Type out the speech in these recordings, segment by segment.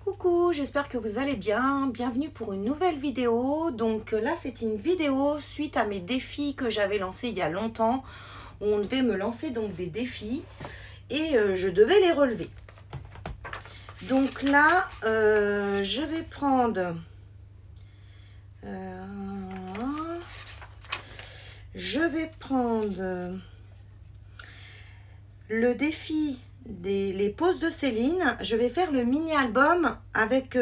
Coucou, j'espère que vous allez bien. Bienvenue pour une nouvelle vidéo. Donc là, c'est une vidéo suite à mes défis que j'avais lancés il y a longtemps. Où on devait me lancer donc des défis et je devais les relever. Donc là, je vais prendre... le défi les poses de Céline. Je vais faire le mini album avec la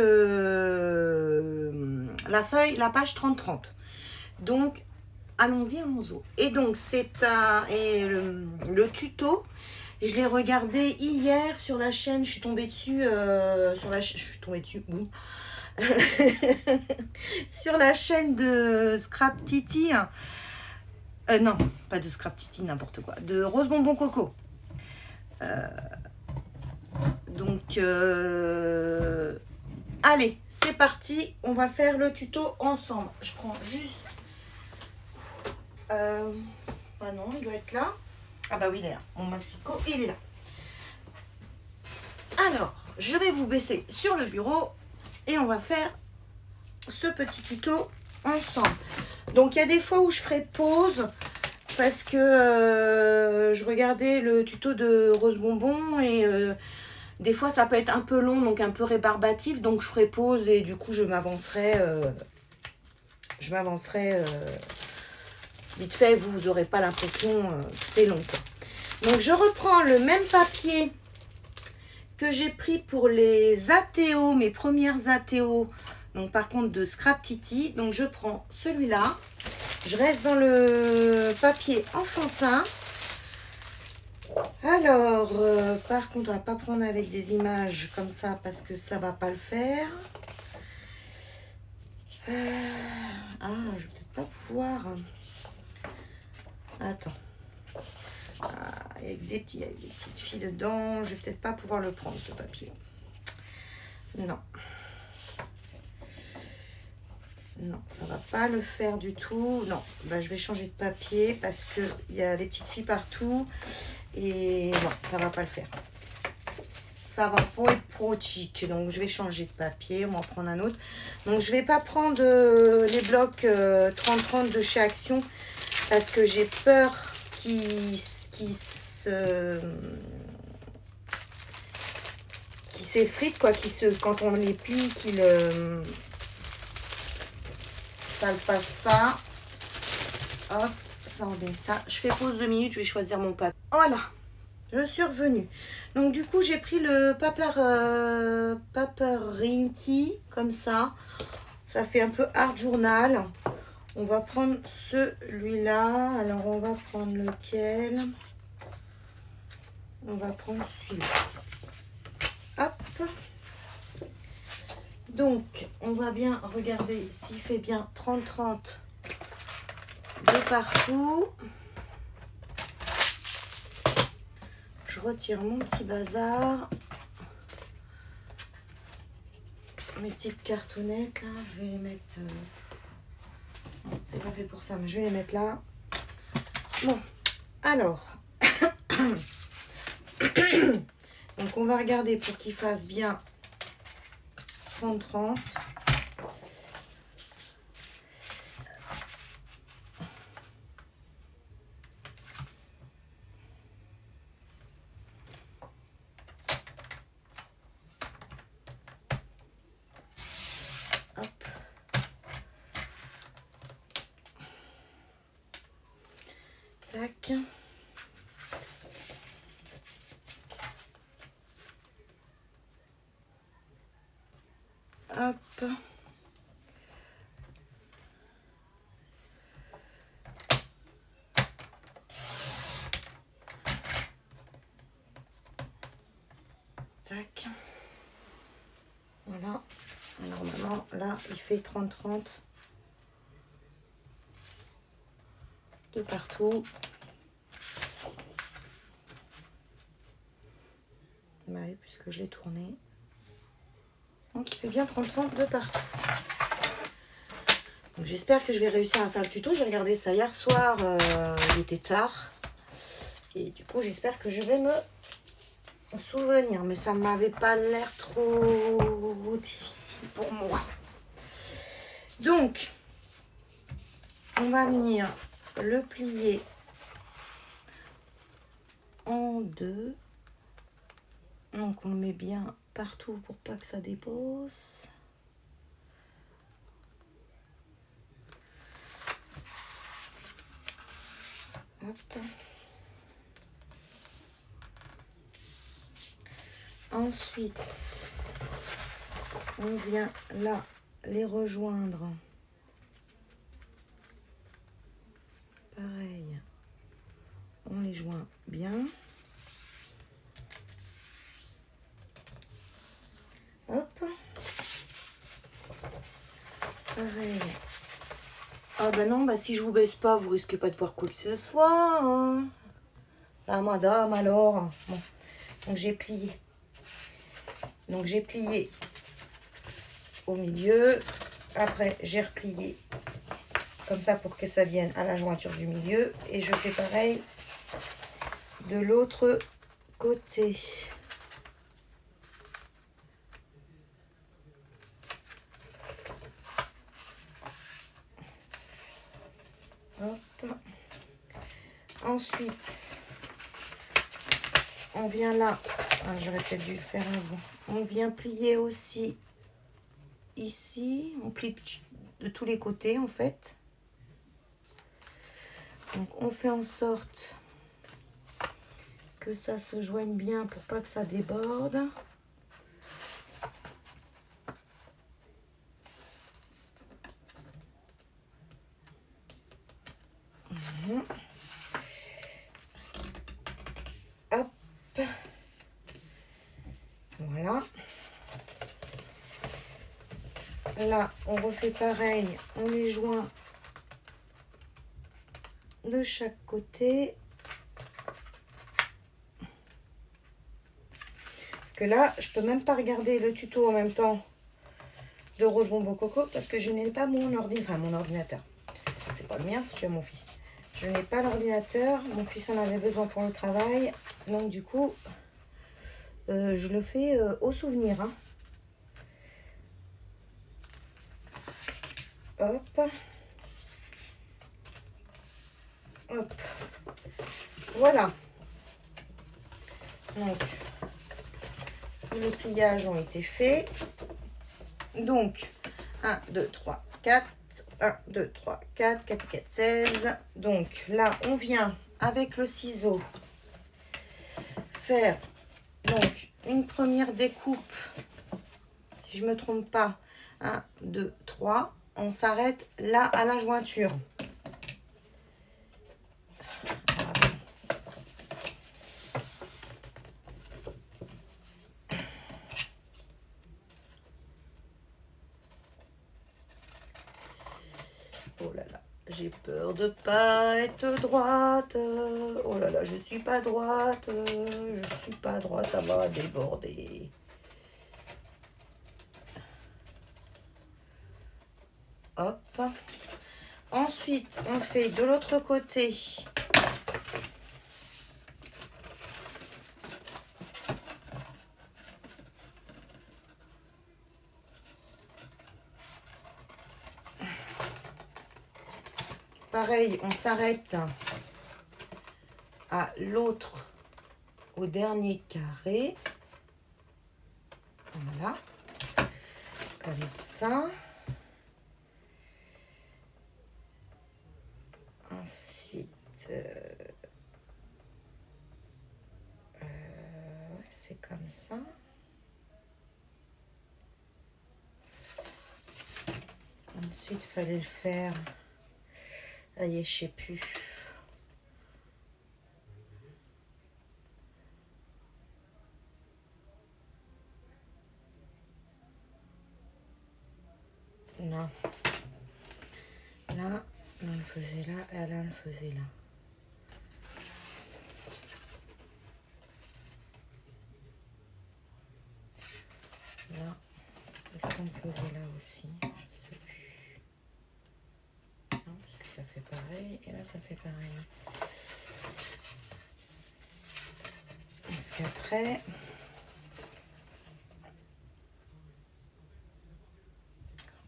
page 30-30. Donc allons-y. Et donc c'est le tuto. Je l'ai regardé hier sur la chaîne. Je suis tombée dessus oui. Sur la chaîne de Scrap Titi. Non, pas de Scrap Titi, n'importe quoi. De Rose Bonbon Coco. Allez, c'est parti. On va faire le tuto ensemble. Je prends juste... ah non, il doit être là. Ah bah oui, il est là. Mon massicot, il est là. Alors, je vais vous baisser sur le bureau et on va faire ce petit tuto ensemble. Donc, il y a des fois où je ferai pause parce que je regardais le tuto de Rose Bonbon et des fois ça peut être un peu long, donc un peu rébarbatif, donc je ferai pause et du coup je m'avancerai vite fait, vous n'aurez pas l'impression que c'est long, quoi. Donc je reprends le même papier que j'ai pris pour les ATO, mes premières ATO, donc par contre de Scrap Titi. Donc je prends celui-là. Je reste dans le papier enfantin. Alors, par contre, on va pas prendre avec des images comme ça parce que ça va pas le faire. Je vais peut-être pas pouvoir. Attends. Il y a des petites filles dedans. Je vais peut-être pas pouvoir le prendre, ce papier. Non. Non, ça va pas le faire du tout. Non, bah, je vais changer de papier parce qu'il y a les petites filles partout. Et non, ça va pas le faire. Ça va pas être pratique. Donc, je vais changer de papier. On va en prendre un autre. Donc, je vais pas prendre les blocs 30-30 de chez Action parce que j'ai peur qu'ils s'effritent, quoi. Quand on les plie, ça ne passe pas. Hop, ça on met ça. Je fais pause 2 minutes, je vais choisir mon papier. Voilà, je suis revenue. Donc du coup, j'ai pris le paper Rinky, comme ça. Ça fait un peu art journal. On va prendre celui-là. Alors, on va prendre lequel? On va prendre celui-là. Hop. Donc, on va bien regarder s'il fait bien 30-30 de partout. Je retire mon petit bazar. Mes petites cartonnettes, là, je vais les mettre... Non, c'est pas fait pour ça, mais je vais les mettre là. Bon, alors. Donc, on va regarder pour qu'il fasse bien 30-30. Hop. Tac. Hop. Tac. Voilà. Alors maintenant, là, il fait 30-30 de partout. Bah oui, puisque je l'ai tourné. Donc, il fait bien 30-30 de partout. Donc, j'espère que je vais réussir à faire le tuto. J'ai regardé ça hier soir. Il était tard. Et du coup, j'espère que je vais me souvenir, mais ça m'avait pas l'air trop difficile pour moi. Donc, on va venir le plier en deux. Donc, on le met bien partout pour pas que ça dépose. Hop. Ensuite, on vient là les rejoindre. Pareil, on les joint bien. Hop. Pareil. Ah ben non, bah si je vous baisse pas, vous risquez pas de voir quoi que ce soit. Hein. La madame alors. Bon. Donc j'ai plié. Donc j'ai plié au milieu. Après j'ai replié comme ça pour que ça vienne à la jointure du milieu. Et je fais pareil de l'autre côté. Hop. Ensuite, on vient là. Ah, j'aurais peut-être dû le faire avant. On vient plier aussi ici. On plie de tous les côtés en fait. Donc on fait en sorte que ça se joigne bien pour pas que ça déborde. Hop. Voilà. Là, on refait pareil. On les joint de chaque côté. Parce que là, je peux même pas regarder le tuto en même temps de Rose Bonbon Coco parce que je n'ai pas mon ordinateur. C'est pas le mien, c'est celui de mon fils. Je n'ai pas l'ordinateur. Mon fils en avait besoin pour le travail. Donc du coup, je le fais au souvenir. Hein. Hop. Hop. Voilà. Donc, les pliages ont été faits. Donc, 1, 2, 3, 4. 1, 2, 3, 4, 4, 4, 16. Donc là, on vient avec le ciseau faire donc une première découpe. Si je ne me trompe pas, 1, 2, 3. On s'arrête là à la jointure. Oh là là, j'ai peur de pas être droite. Oh là là, je suis pas droite. Je suis pas droite, ça va déborder. Hop. Ensuite, on fait de l'autre côté. Pareil, on s'arrête à l'autre, au dernier carré. Voilà. Comme ça. Ensuite, c'est comme ça. Ensuite, il fallait le faire. Ça y est, je sais plus. Non. Là, on le faisait là, et là, on le faisait là. Là, est-ce qu'on le faisait là aussi? Je sais plus. Non, parce que ça fait pareil, et là, ça fait pareil. Parce qu'après...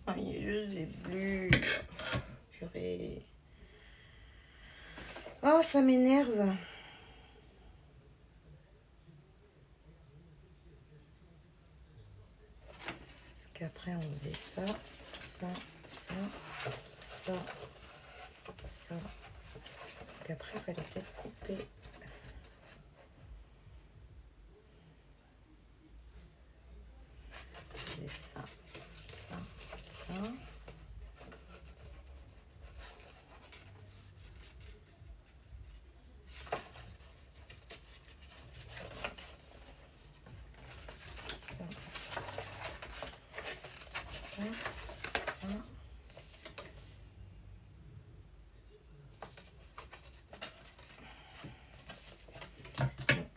je sais plus. Purée. Oh, ça m'énerve. Parce qu'après, on faisait ça, ça, ça, ça, ça. Qu'après, il fallait peut-être couper. Et ça, ça, ça.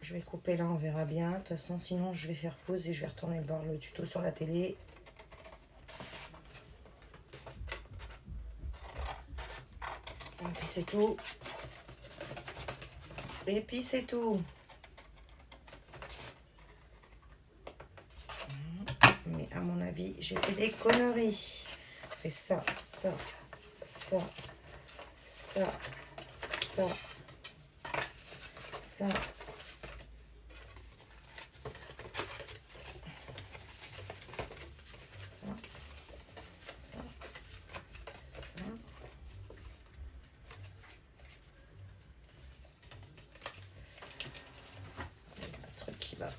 Je vais couper là, on verra bien. De toute façon, sinon, je vais faire pause et je vais retourner voir le tuto sur la télé. Et puis c'est tout. Et puis c'est tout. Mais à mon avis, j'ai fait des conneries. Je fais ça, ça, ça, ça, ça, ça.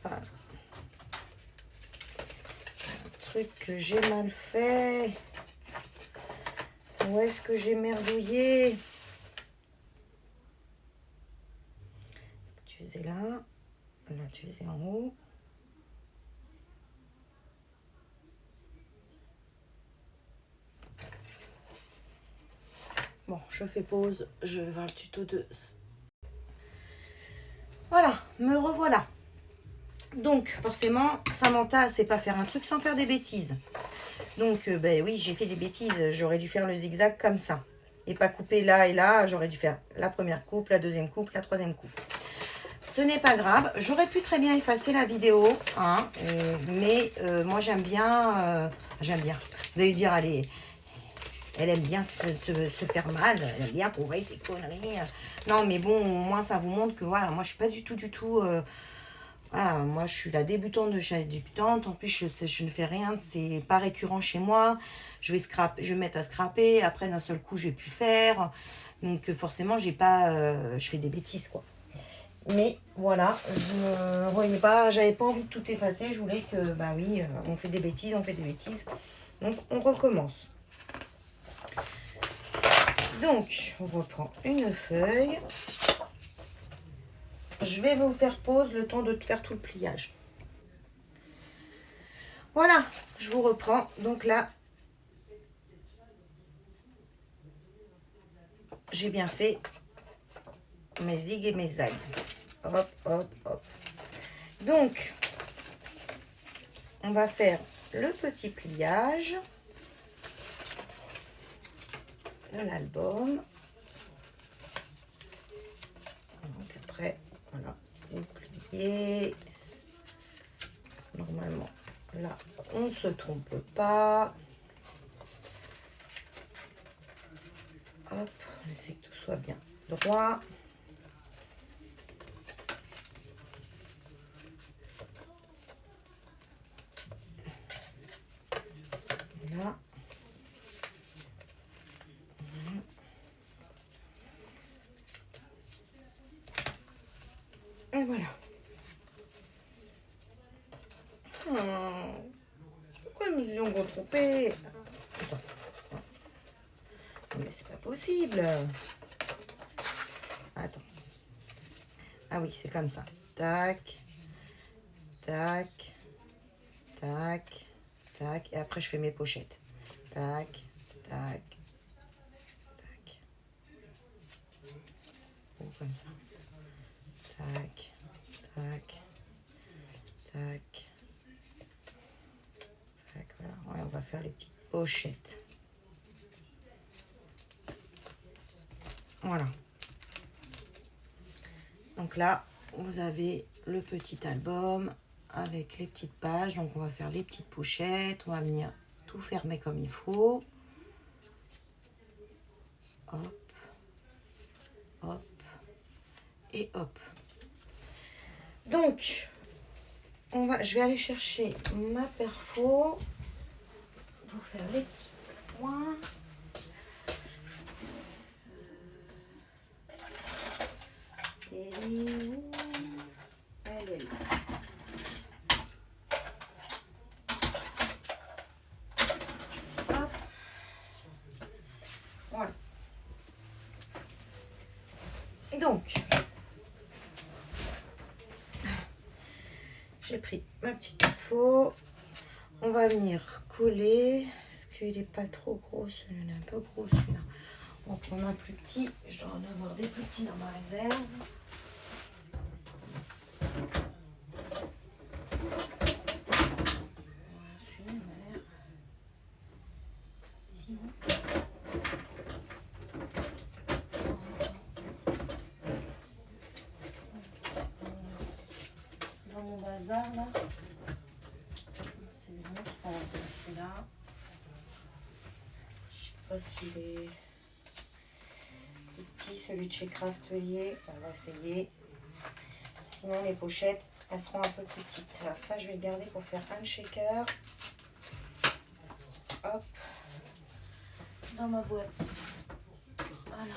Pas un truc que j'ai mal fait. Où est-ce que j'ai merdouillé? Est-ce que tu faisais là? Là, tu faisais en haut. Bon, je fais pause. Je vais voir le tuto de... Voilà, me revoilà. Donc, forcément, Samantha, c'est pas faire un truc sans faire des bêtises. Donc, ben oui, j'ai fait des bêtises. J'aurais dû faire le zigzag comme ça. Et pas couper là et là. J'aurais dû faire la première coupe, la deuxième coupe, la troisième coupe. Ce n'est pas grave. J'aurais pu très bien effacer la vidéo. Hein, mais moi, j'aime bien... j'aime bien. Vous allez dire, allez... Elle aime bien se faire mal. Elle aime bien courir ses conneries. Non, mais bon, au moins, ça vous montre que, voilà, moi, je suis pas du tout... voilà, moi, je suis la débutante de chez débutante. En plus, je ne fais rien. C'est pas récurrent chez moi. Je vais mettre à scraper. Après, d'un seul coup, je vais plus faire. Donc, forcément, j'ai pas... je fais des bêtises, quoi. Mais, voilà, je voyais pas... J'avais pas envie de tout effacer. Je voulais que, bah oui, on fait des bêtises, on fait des bêtises. Donc, on recommence. Donc, on reprend une feuille. Je vais vous faire pause le temps de faire tout le pliage. Voilà, je vous reprends. Donc là, j'ai bien fait mes zigs et mes zags. Hop, hop, hop. Donc, on va faire le petit pliage de l'album. Donc après, voilà, vous pliez. Normalement, là, on ne se trompe pas. Hop, on essaie que tout soit bien droit. Là. Et voilà. Pourquoi ils me sont encore trompés? Mais c'est pas possible. Attends. Ah oui, c'est comme ça. Tac. Tac. Tac. Tac. Et après, je fais mes pochettes. Tac. Tac. Tac. Ou comme ça. Tac. Tac. Tac. Tac. Voilà. Ouais, on va faire les petites pochettes. Voilà. Donc là, vous avez le petit album avec les petites pages. Donc on va faire les petites pochettes, on va venir tout fermer comme il faut. Hop, hop et hop. Donc je vais aller chercher ma perfo pour faire les petits points. Elle est où? Elle est là. Hop. Voilà. Donc, j'ai pris ma petite info. On va venir coller. Est-ce qu'il n'est pas trop gros? Celui-là est un peu gros, celui-là. On va prendre un plus petit. Je dois en avoir des plus petits dans ma réserve. Celui-là m'a l'air petit. Dans mon bazar là. C'est bon, c'est là. Je sais pas s'il est petit, celui de chez Craftelier. On va essayer. Sinon les pochettes, elles seront un peu plus petites. Alors ça, je vais le garder pour faire un shaker. Hop. Dans ma boîte. Voilà.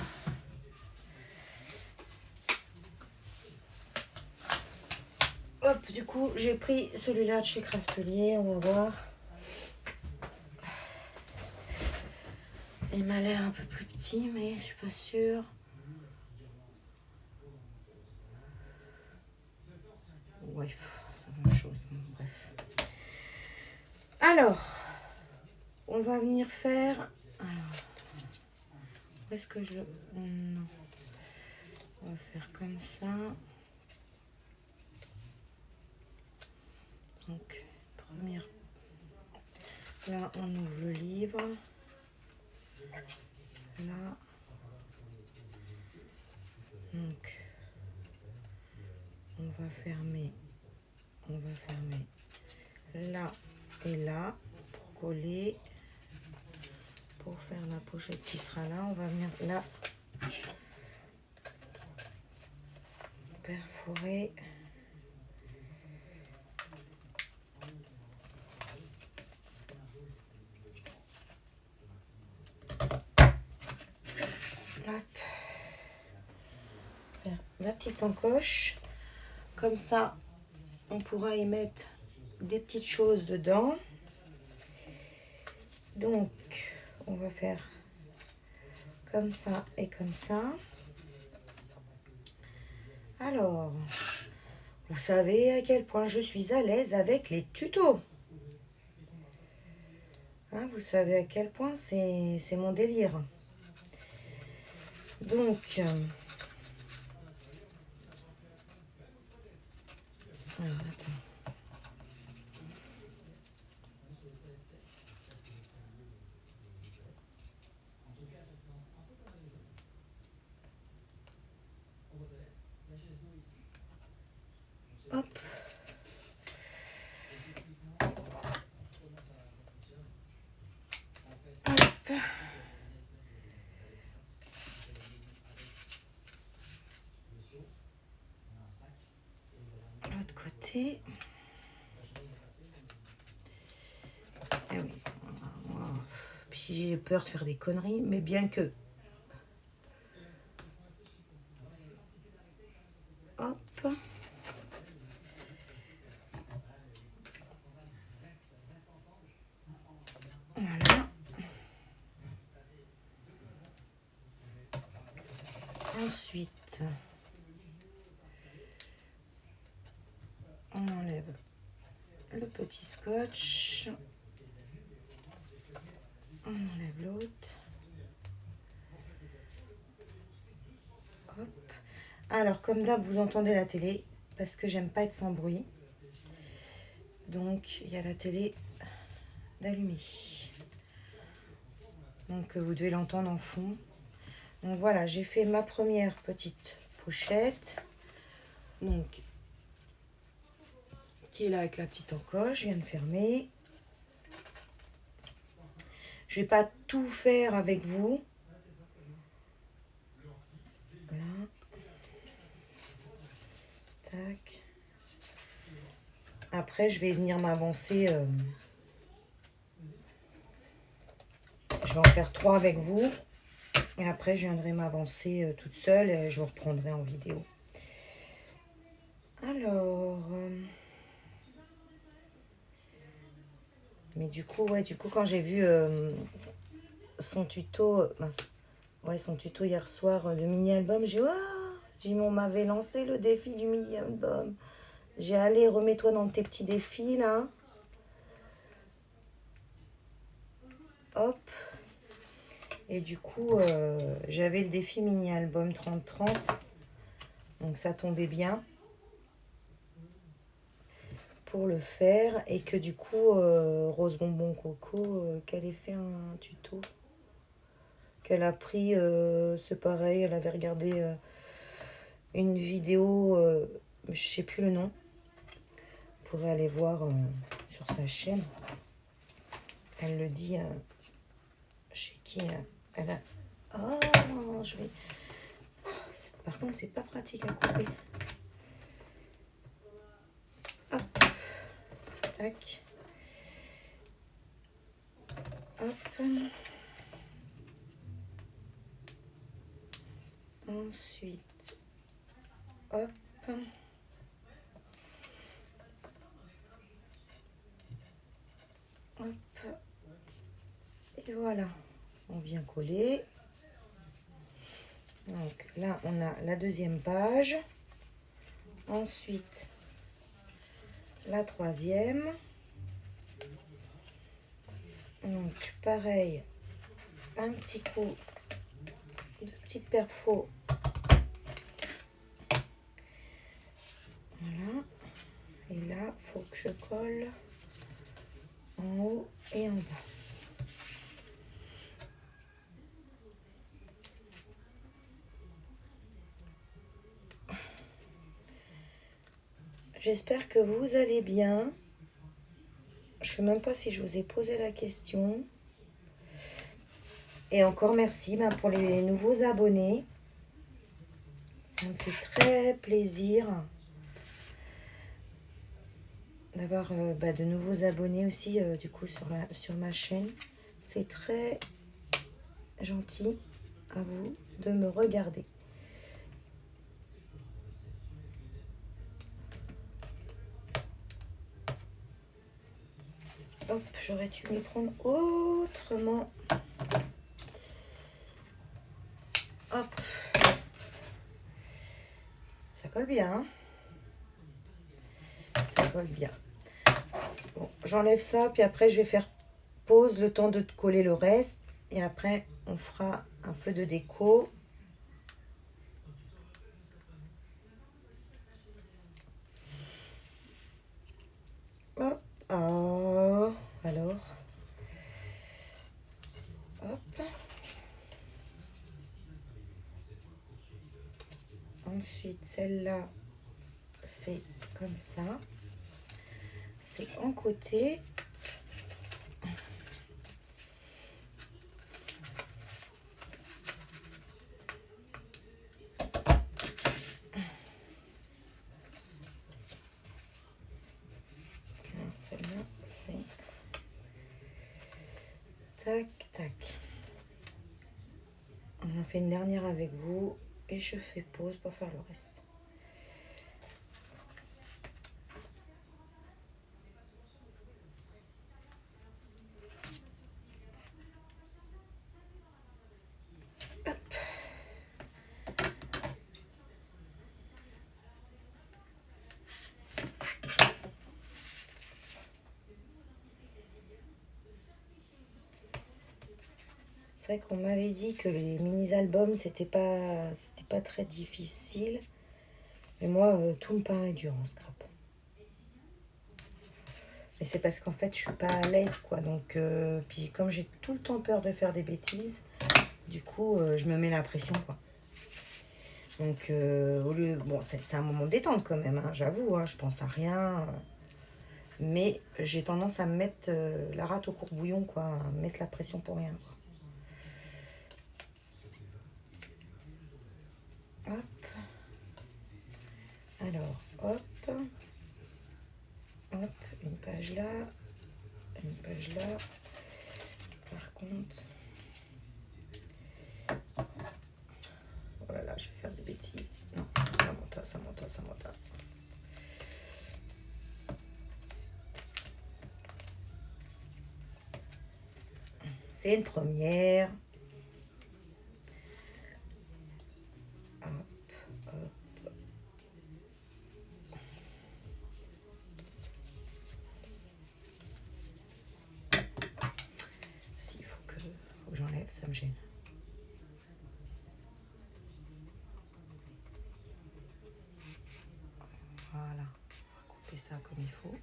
Hop, du coup, j'ai pris celui-là de chez Craftelier. On va voir. Il m'a l'air un peu plus petit, mais je suis pas sûre. Ouais, c'est la même chose. Bref. Alors, on va venir faire... Alors, où est-ce que je... Non. On va faire comme ça. Donc, première... Là, on ouvre le livre. Là. Donc, on va fermer là et là pour coller. Pour faire la pochette qui sera là, on va venir là perforer. Hop. Faire la petite encoche. Comme ça, on pourra y mettre des petites choses dedans. Donc, on va faire comme ça et comme ça. Alors, vous savez à quel point je suis à l'aise avec les tutos. Hein, vous savez à quel point c'est mon délire. Donc, alors, attends. Hop. Hop. L'autre côté. Eh oui. Puis j'ai peur de faire des conneries, mais bien que. Hop. Voilà. Ensuite, on enlève le petit scotch. On enlève l'autre. Hop. Alors, comme d'hab, vous entendez la télé parce que j'aime pas être sans bruit. Donc, il y a la télé d'allumée. Donc, vous devez l'entendre en fond. Donc, voilà, j'ai fait ma première petite pochette. Donc, qui est là avec la petite encoche. Je viens de fermer. Je vais pas tout faire avec vous. Voilà. Tac. Après, je vais venir m'avancer. Je vais en faire 3 avec vous. Et après, je viendrai m'avancer toute seule et je vous reprendrai en vidéo. Alors... mais du coup, ouais, quand j'ai vu son tuto... mince, ouais, son tuto hier soir de mini-album, on m'avait lancé le défi du mini-album. J'ai allé, remets-toi dans tes petits défis, là. Hop. Et du coup, j'avais le défi mini-album 30-30. Donc, ça tombait bien pour le faire. Et que du coup, Rose Bonbon Coco, qu'elle ait fait un tuto. Qu'elle a pris, c'est pareil, elle avait regardé une vidéo, je sais plus le nom. Vous pourrez aller voir sur sa chaîne. Elle le dit chez qui elle a... Oh, je vais... Par contre, c'est pas pratique à couper. Hop. Tac. Hop. Ensuite, hop. Hop. Et voilà. On vient coller. Donc là, on a la deuxième page. Ensuite, la troisième. Donc pareil, un petit coup de petite perfo. Voilà. Et là, il faut que je colle en haut et en bas. J'espère que vous allez bien. Je ne sais même pas si je vous ai posé la question. Et encore merci pour les nouveaux abonnés. Ça me fait très plaisir d'avoir de nouveaux abonnés aussi du coup sur ma chaîne. C'est très gentil à vous de me regarder. Hop, j'aurais dû m'y prendre autrement. Hop. Ça colle bien. Ça colle bien. Bon, j'enlève ça, puis après je vais faire pause le temps de coller le reste. Et après, on fera un peu de déco. Hop. Oh, alors. Hop. Ensuite, celle-là, c'est comme ça. C'est en côté. Celle-là, c'est... Tac, tac. On en fait une dernière avec vous. Et je fais pause pour faire le reste. Hop. C'est vrai qu'on m'avait dit que les mini-albums, c'était pas très difficile. Mais moi, tout me paraît dur en scrap. Mais c'est parce qu'en fait, je suis pas à l'aise, quoi. Donc, puis comme j'ai tout le temps peur de faire des bêtises, du coup, je me mets la pression, quoi. Donc, au lieu... Bon, c'est un moment de détente quand même, hein, j'avoue, hein, je pense à rien. Mais j'ai tendance à me mettre la rate au courbouillon, quoi, à mettre la pression pour rien, quoi. Hop. Alors, hop. Hop, une page là. Une page là. Par contre... Oh là là, je vais faire des bêtises. Non, ça monte, ça monte, ça monte. C'est une première. Hop, hop. S'il faut que j'enlève, ça me gêne. Voilà, on va couper ça comme il faut.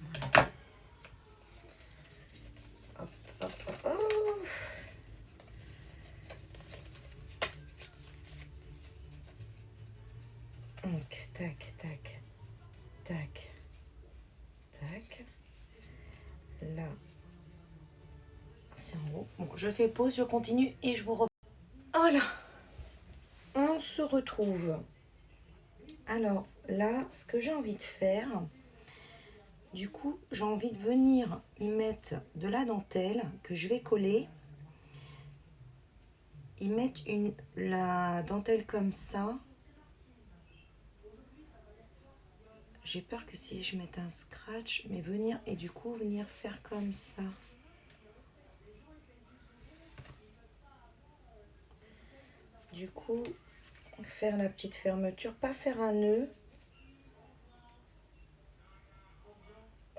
Voilà. Hop, hop, hop, hop. Donc, tac, tac, tac, tac. Là, c'est en haut. Bon, je fais pause, je continue et je vous reprends. Voilà, on se retrouve. Alors là, ce que j'ai envie de faire, du coup, j'ai envie de venir y mettre de la dentelle que je vais coller. Y mettre la dentelle comme ça. J'ai peur que si je mette un scratch, mais venir et du coup venir faire comme ça. Du coup, faire la petite fermeture, pas faire un nœud.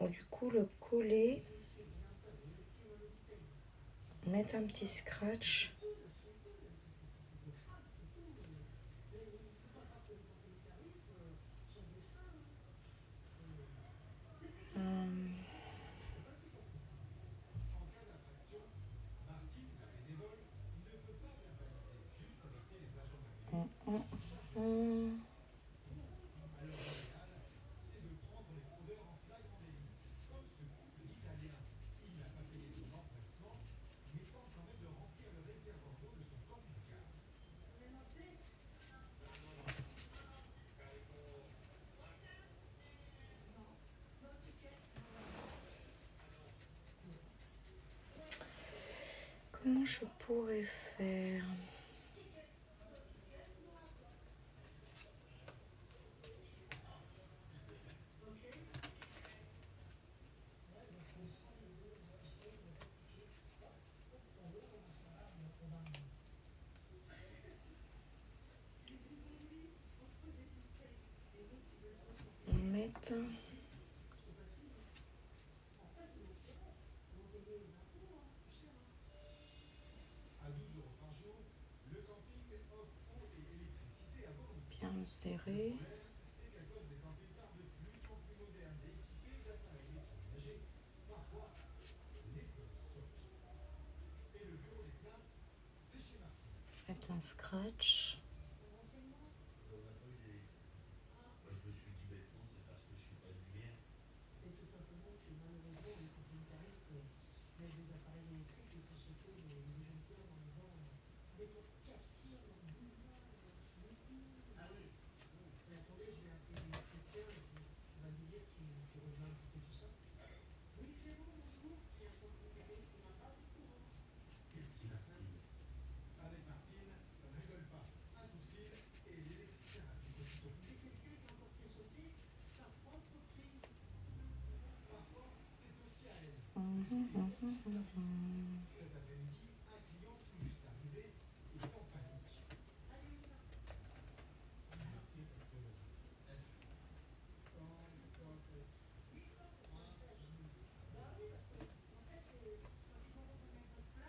Du coup, le coller, mettre un petit scratch. Comment je pourrais faire ? Mettre... bien serré. Mettre un scratch.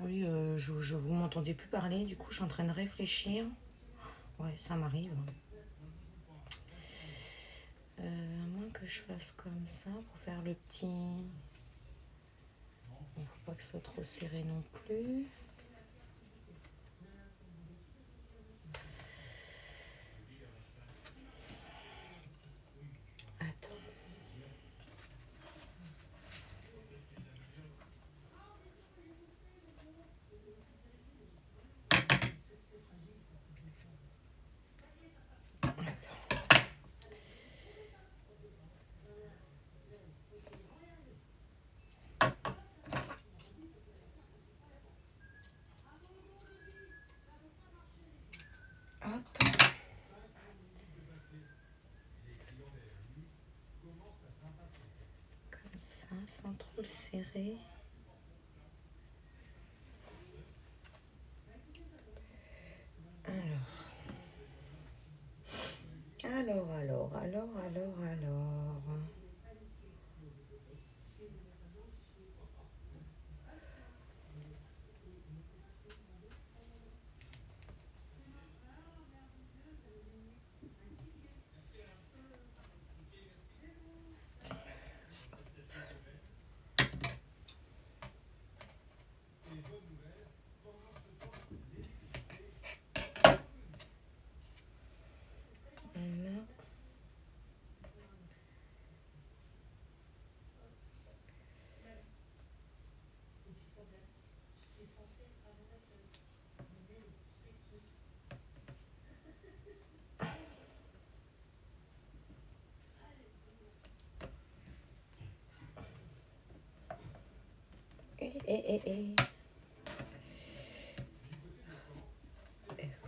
Oui, je vous m'entendais plus parler, du coup je suis en train de réfléchir. Ouais, ça m'arrive. À moins que je fasse comme ça pour faire le petit... Bon, faut pas que ce soit trop serré non plus. Attends. sans trop le serrer. Alors. Voilà.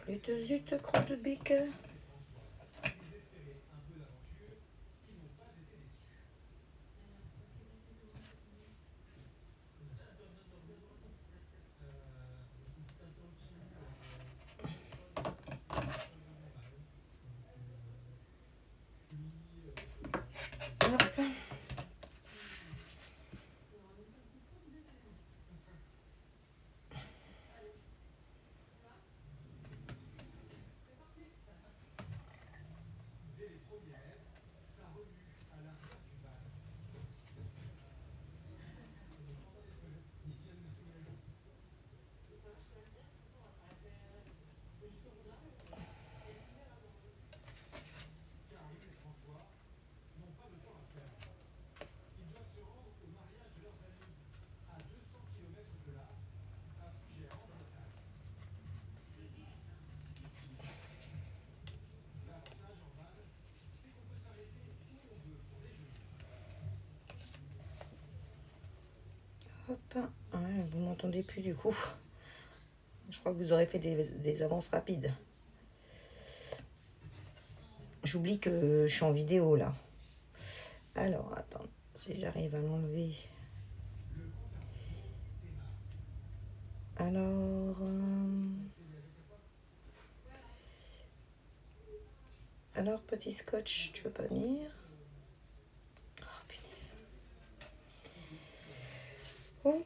Flûte zut, crotte de bique. Hop. Hop. Ah, vous m'entendez plus du coup. Je crois que vous aurez fait des avances rapides. J'oublie que je suis en vidéo là. Alors, attends, si j'arrive à l'enlever. Alors, petit scotch, tu veux pas venir? Oh, punaise. Oh,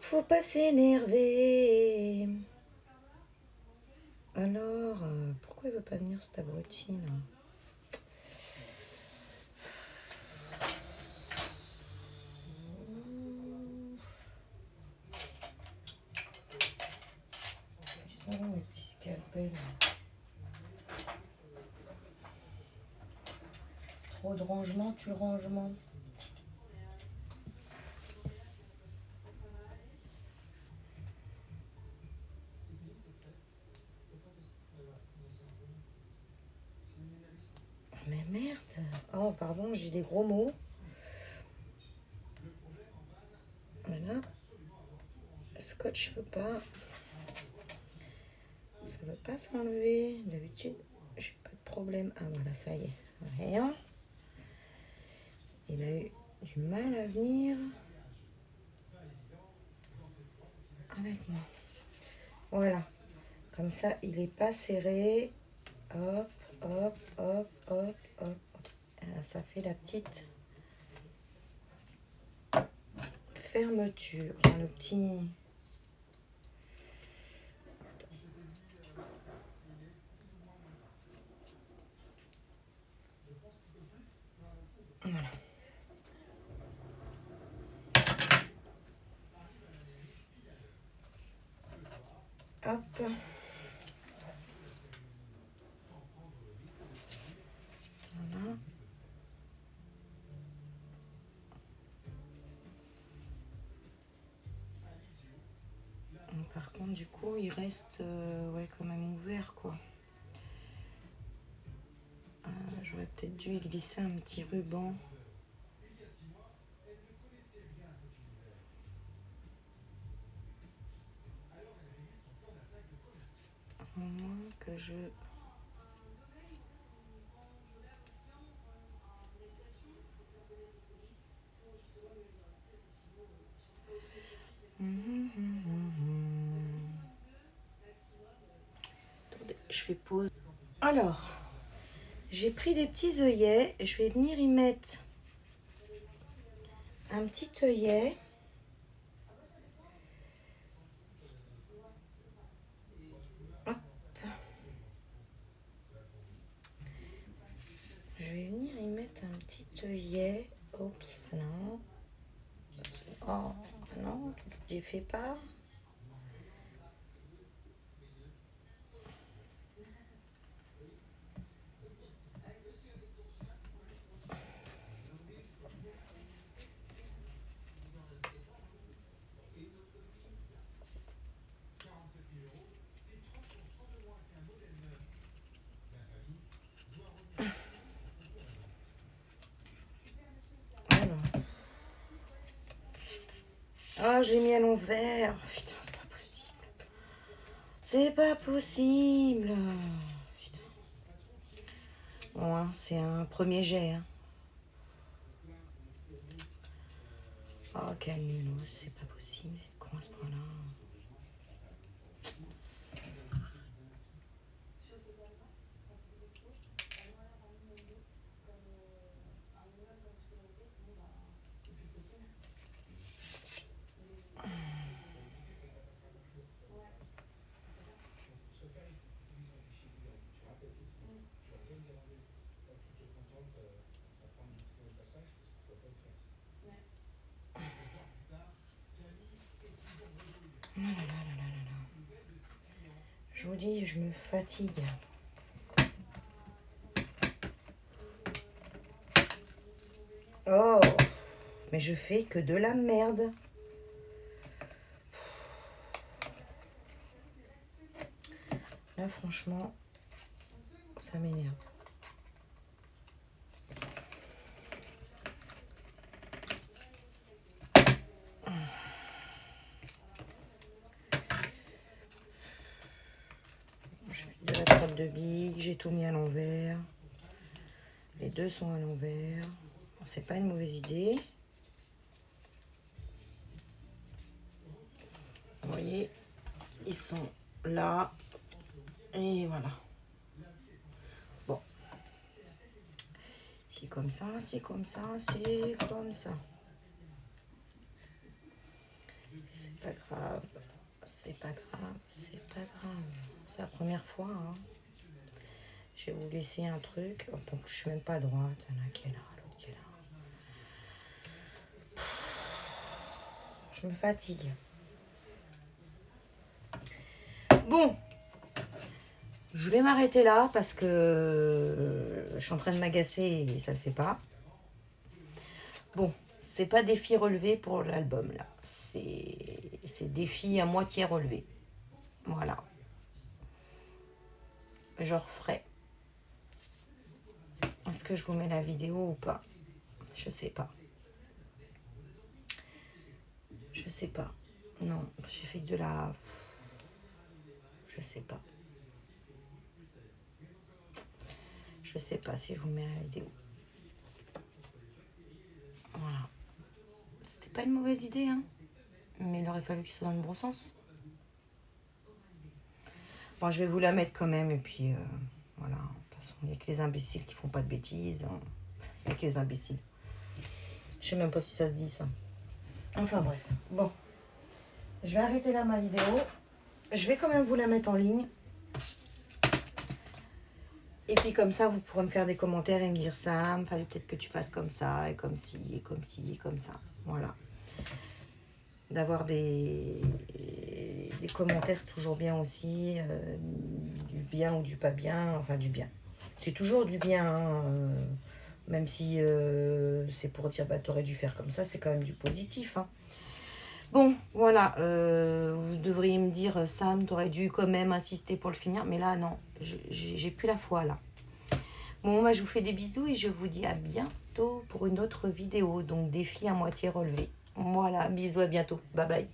faut pas s'énerver. Alors, pourquoi il veut pas venir cet abruti là? Ça, le petit scalpel. Trop de rangement, tu rangement. Mais merde. Oh, pardon, j'ai des gros mots. Voilà. Le scotch, je peux pas. Ça ne veut pas s'enlever. D'habitude, j'ai pas de problème. Ah, voilà, ça y est. Rien. Il a eu du mal à venir avec moi. Voilà. Comme ça, il n'est pas serré. Hop, hop, hop, hop, hop. Là, ça fait la petite fermeture. Enfin, le petit... Voilà. Hop. Voilà. Par contre, du coup, il reste ouais, quand même ouvert, quoi. J'aurais peut-être dû y glisser un petit ruban. Au moins que je... je fais pause. Alors, j'ai pris des petits œillets. Je vais venir y mettre un petit œillet. Hop. Je vais venir y mettre un petit œillet. Oups, non. Oh, non, j'y fais pas. Oh, j'ai mis à l'envers. Putain, c'est pas possible. C'est pas possible. Putain. Bon, hein, c'est un premier jet. Hein. Oh, quel nul. C'est pas possible d'être con à ce point-là. Je vous dis, je me fatigue. Oh, mais je fais que de la merde. Là, franchement, ça m'énerve. Je fais de la trappe de billes, j'ai tout mis à l'envers. Les deux sont à l'envers. C'est pas une mauvaise idée. Vous voyez, ils sont là. Et voilà. Bon. C'est comme ça, c'est comme ça, c'est comme ça. C'est pas grave. C'est pas grave, c'est pas grave. C'est la première fois. Hein. Je vais vous laisser un truc. Oh, je suis même pas à droite. Il y en a qui est là, l'autre qui est là. Je me fatigue. Bon. Je vais m'arrêter là parce que je suis en train de m'agacer et ça le fait pas. Bon, c'est pas défi relevé pour l'album là. C'est défi à moitié relevé. Voilà. Je referai. Est-ce que je vous mets la vidéo ou pas? Je sais pas. Je sais pas. Non, j'ai fait de la... Je sais pas. Je sais pas si je vous mets la vidéo. Voilà. C'était pas une mauvaise idée, hein. Mais il aurait fallu qu'il soit dans le bon sens. Bon, je vais vous la mettre quand même. Et puis, voilà. De toute façon, il n'y a que les imbéciles qui font pas de bêtises. Hein. Il n'y a que les imbéciles. Je sais même pas si ça se dit, ça. Enfin, bref. Bon. Je vais arrêter là ma vidéo. Je vais quand même vous la mettre en ligne. Et puis comme ça, vous pourrez me faire des commentaires et me dire ça, il fallait peut-être que tu fasses comme ça, et comme ci, et comme ci, et comme ça. Voilà. D'avoir des commentaires, c'est toujours bien aussi. Du bien ou du pas bien, enfin du bien. C'est toujours du bien, hein, même si c'est pour dire, bah t'aurais dû faire comme ça, c'est quand même du positif. Hein. Bon, voilà, vous devriez me dire, Sam, t'aurais dû quand même insister pour le finir. Mais là, non, j'ai plus la foi, là. Bon, moi, je vous fais des bisous et je vous dis à bientôt pour une autre vidéo. Donc, défi à moitié relevé. Voilà, bisous, à bientôt. Bye bye.